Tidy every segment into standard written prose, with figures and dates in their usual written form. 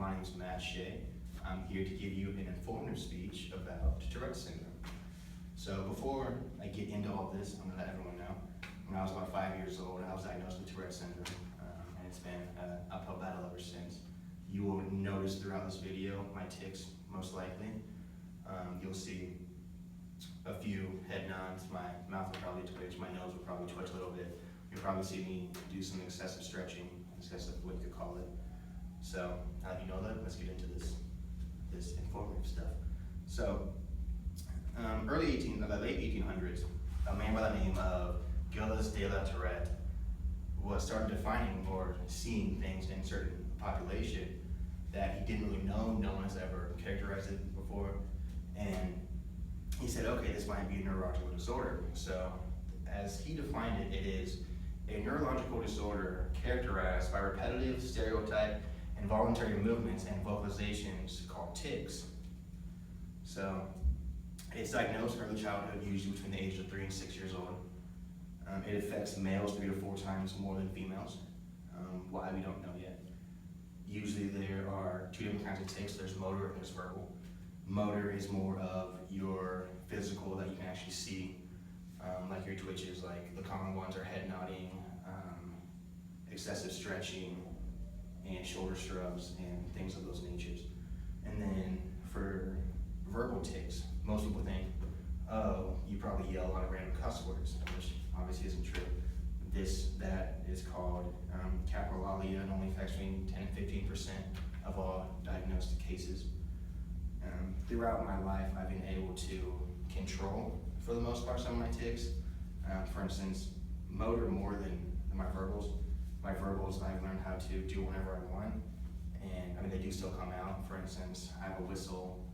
My name is Matt Shea. I'm here to give you an informative speech about Tourette syndrome. So before I get into all this, I'm going to let everyone know. When I was about 5 years old, I was diagnosed with Tourette syndrome, and it's been an uphill battle ever since. You will notice throughout this video my tics, most likely. You'll see a few head nods, my mouth will probably twitch, my nose will probably twitch a little bit. You'll probably see me do some excessive stretching, excessive what you could call it. So now that you know that, let's get into this informative stuff. So the late 1800s, a man by the name of Gilles de la Tourette was started defining or seeing things in certain population that he didn't really know, no one has ever characterized it before, and he said, okay, this might be a neurological disorder. So as he defined it, it is a neurological disorder characterized by repetitive, stereotype, involuntary movements and vocalizations called tics. So it's diagnosed in early childhood, usually between the ages of 3 and 6 years old. It affects males 3 to 4 times more than females. Why, we don't know yet. Usually there are 2 different kinds of tics. There's motor and there's verbal. Motor is more of your physical that you can actually see, like your twitches, like the common ones are head nodding, excessive stretching, and shoulder shrugs, and things of those natures. And then for verbal tics, most people think, oh, you probably yell a lot of random cuss words, which obviously isn't true. That is called caprolalia and only affects between 10 and 15% of all diagnosed cases. Throughout my life, I've been able to control, for the most part, some of my tics. For instance, motor more than my verbals. My verbals, I've learned how to do whenever I want, and I mean, they do still come out. For instance, I have a whistle,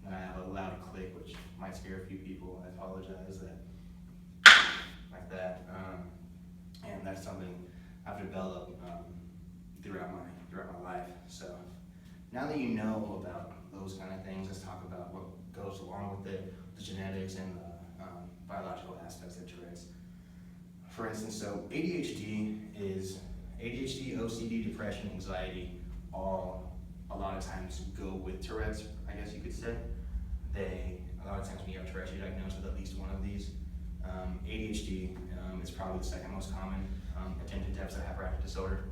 and I have a loud click, which might scare a few people. I apologize, like that, and that's something I've developed throughout my life. So now that you know about those kind of things, let's talk about what goes along with it, the genetics and the biological aspects of Tourette's. For instance, so ADHD, OCD, depression, anxiety, all a lot of times go with Tourette's, I guess you could say. A lot of times when you have Tourette's, you're diagnosed with at least one of these. ADHD is probably the second most common attention deficit hyperactive disorder.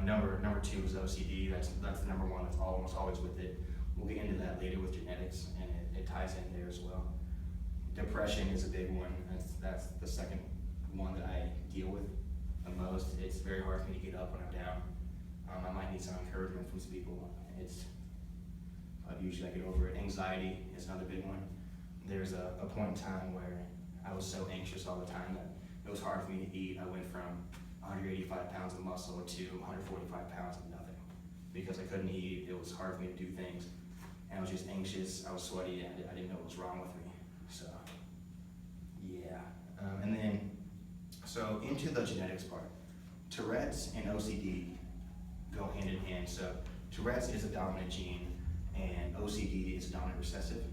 Number 2 is OCD. That's the number 1 that's almost always with it. We'll get into that later with genetics, and it ties in there as well. Depression is a big one. That's the second one that I deal with the most. It's very hard for me to get up when I'm down. I might need some encouragement from some people. But usually I get over it. Anxiety is another big one. There's a point in time where I was so anxious all the time that it was hard for me to eat. I went from 185 pounds of muscle to 145 pounds of nothing because I couldn't eat. It was hard for me to do things, and I was just anxious. I was sweaty, and I didn't know what was wrong with me. So yeah, and then so into the genetics part. Tourette's and OCD go hand in hand. So Tourette's is a dominant gene, and OCD is a dominant recessive.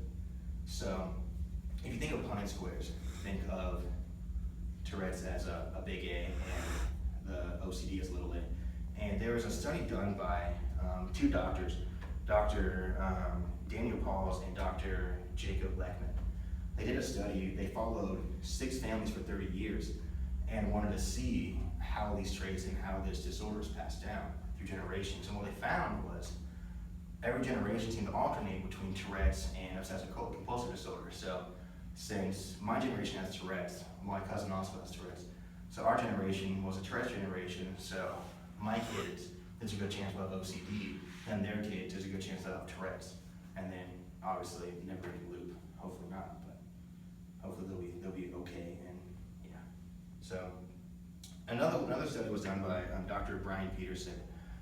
So if you think of Punnett squares, think of Tourette's as a big A and the OCD as little a. And there was a study done by 2 doctors, Dr. Daniel Pauls and Dr. Jacob Leckman. They did a study, they followed 6 families for 30 years and wanted to see how these traits and how this disorder is passed down through generations. And what they found was every generation seemed to alternate between Tourette's and obsessive compulsive disorder. So since my generation has Tourette's, my cousin also has Tourette's. So our generation was a Tourette's generation, so my kids, there's a good chance they'll have OCD, and their kids, there's a good chance they'll have Tourette's. And then obviously never ending loop, hopefully not, but hopefully they'll be okay, and yeah. So another study was done by Dr. Brian Peterson.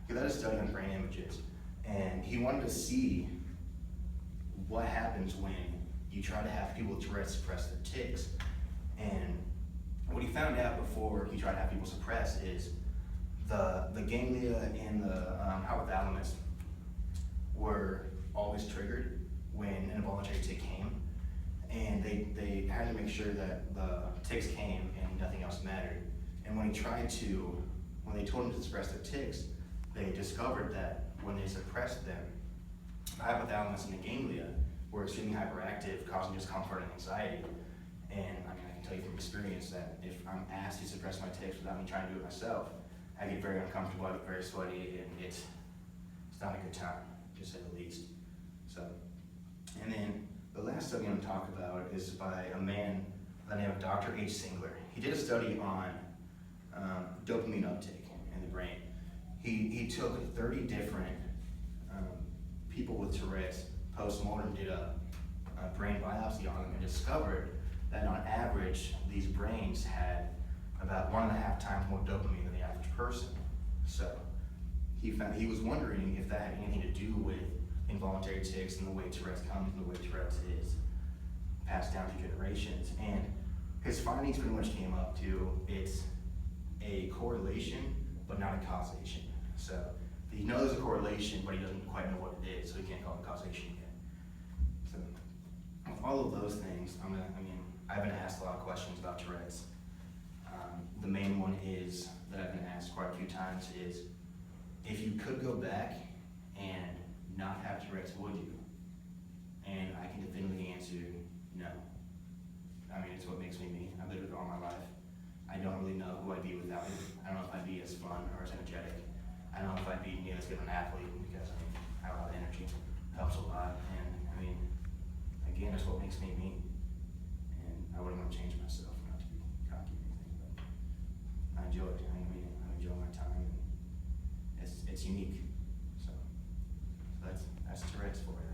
He led a study on brain images, and he wanted to see what happens when you try to have people with Tourette's suppress their tics. And what he found out before he tried to have people suppress is the ganglia and the hypothalamus were always triggered when an involuntary tic came, and they had to make sure that the tics came and nothing else mattered. And when they told him to suppress their tics, they discovered that when they suppressed them, the hypothalamus and the ganglia were extremely hyperactive, causing discomfort and anxiety. And I mean, I can tell you from experience that if I'm asked to suppress my tics without me trying to do it myself, I get very uncomfortable, I get very sweaty, and it's not a good time, to say the least. So, and then the last study I'm going to talk about is by a man by the name of Dr. H. Singler. He did a study on dopamine uptake in the brain. He took 30 different people with Tourette's post-mortem, did a brain biopsy on them, and discovered that on average, these brains had about 1.5 times more dopamine than the average person. So he was wondering if that had anything to do with involuntary tics and the way Tourette's comes and the way Tourette's is passed down through generations. And his findings pretty much came up to it's a correlation, but not a causation. So he knows a correlation, but he doesn't quite know what it is, so he can't call it causation yet. So with all of those things, I've been asked a lot of questions about Tourette's. The main one is, that I've been asked quite a few times, is if you could go back and not have Tourette's, would you? And I can definitively answer no. I mean, it's what makes me me. I've lived it all my life. I don't really know who I'd be without it. I don't know if I'd be as fun or as energetic. I don't know if I'd be as good of an athlete, because I have a lot of energy. It helps a lot. And again, it's what makes me me. And I wouldn't want to change myself, not to be cocky or anything, but I enjoy it. I enjoy my time, and it's unique. So that's Tourette's for you.